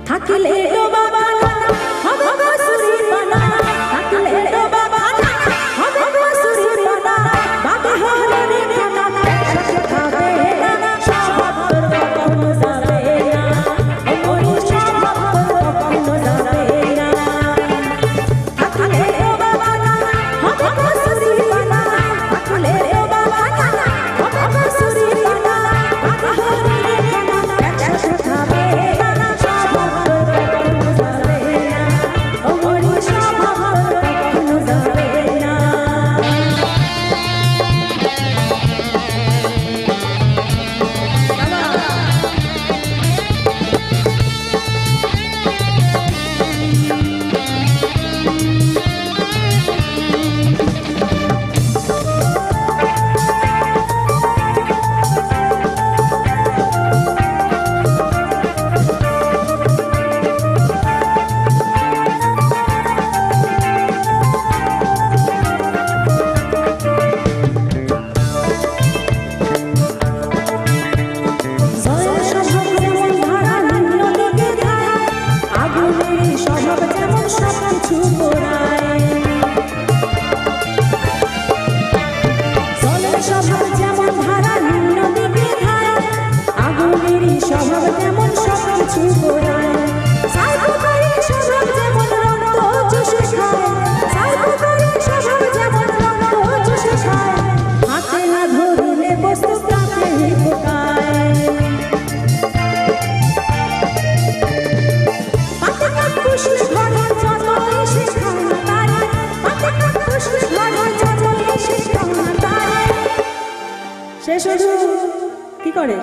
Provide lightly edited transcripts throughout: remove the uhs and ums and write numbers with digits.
থাকিলে তো বাবা হবে গো সুরি পানা থাকিলে তো বাবা হবে গো সুরি পানা বাবা হরে রে খানা একসাথে খাবে না সব ভক্তর কখনো যাবে না ওমরি সব ভক্তর কখনো যাবে না থাকিলে তো বাবা হবে গো সুরি পানা থাকিলে তো বাবা হবে গো সুরি পানা বাবা হরে রে খানা একসাথে খাবে না সব ভক্তর কখনো যাবে না ওমরি সব ভক্তর কখনো যাবে না জয়ের স্বভাব যেমন ধারা নিম্ন দিকে ধারা আগুনের স্বভাব যেমন সবকিছু পোড়ায় জলের স্বভাব যেমন ধারা নিম্ন দিকে ধারা আগুনের স্বভাব যেমন সবকিছু পোড়ায় সাইকোকারীর স্বভাব যেমন রক্ত চুষে খায় সাইকোকারীর স্বভাব যেমন রক্ত চুষে খায় হাতে না ধরিলে বস্তু কাঁপে পোকায় পাতে কাক পুষলে ঘরে যতই শেখাও না তারে পাতে কাক পুষলে ঘরে যতই শেখাও না তারে সে শুধু কি করে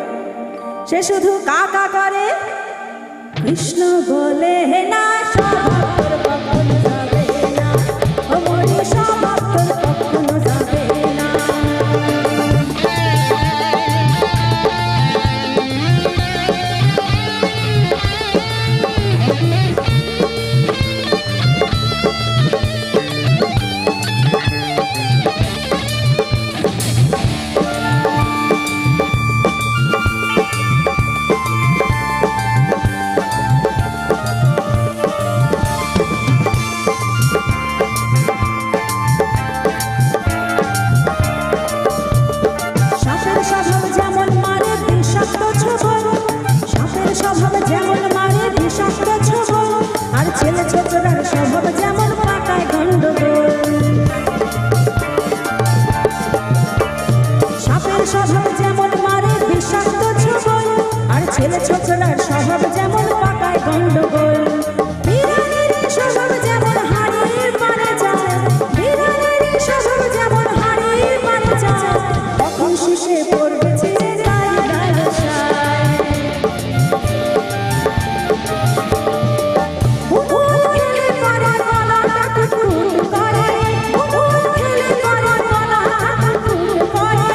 সে শুধু কাকা করে কৃষ্ণ বলে না সব ভক্তর কখনো যাবে না ওমরি সব ভক্তর কখনো যাবে না সাপের স্বভাব যেমন মারে বিষাক্ত ছোবল সাপের স্বভাব যেমন মারে বিষাক্ত ছোবল আর ছেলে ছোটরার স্বভাব যেমন পাকায় গন্ডগোল সাপের স্বভাব যেমন মারে বিষাক্ত ছোবল আর ছেলে ছোটরার স্বভাব যেমন পাকায় গন্ডগোল বিড়ালের স্বভাব যেমন হাড়ির পারে যায় বিড়ালের স্বভাব যেমন হাড়ির পারে যায় কখন শিশে পড়বে ছিঁড়ে যায় ব্যবসায় ভুল খেলে পরে গলাটা কুটকুট করে ভুল খেলে পরে গলাটা কুটকুট করে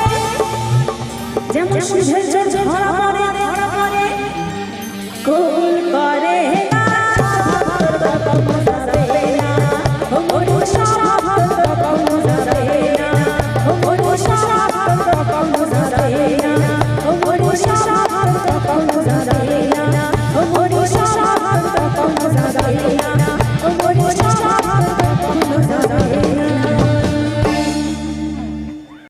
যেমন শিবের ঝড় ধরা পড়ে গোল করে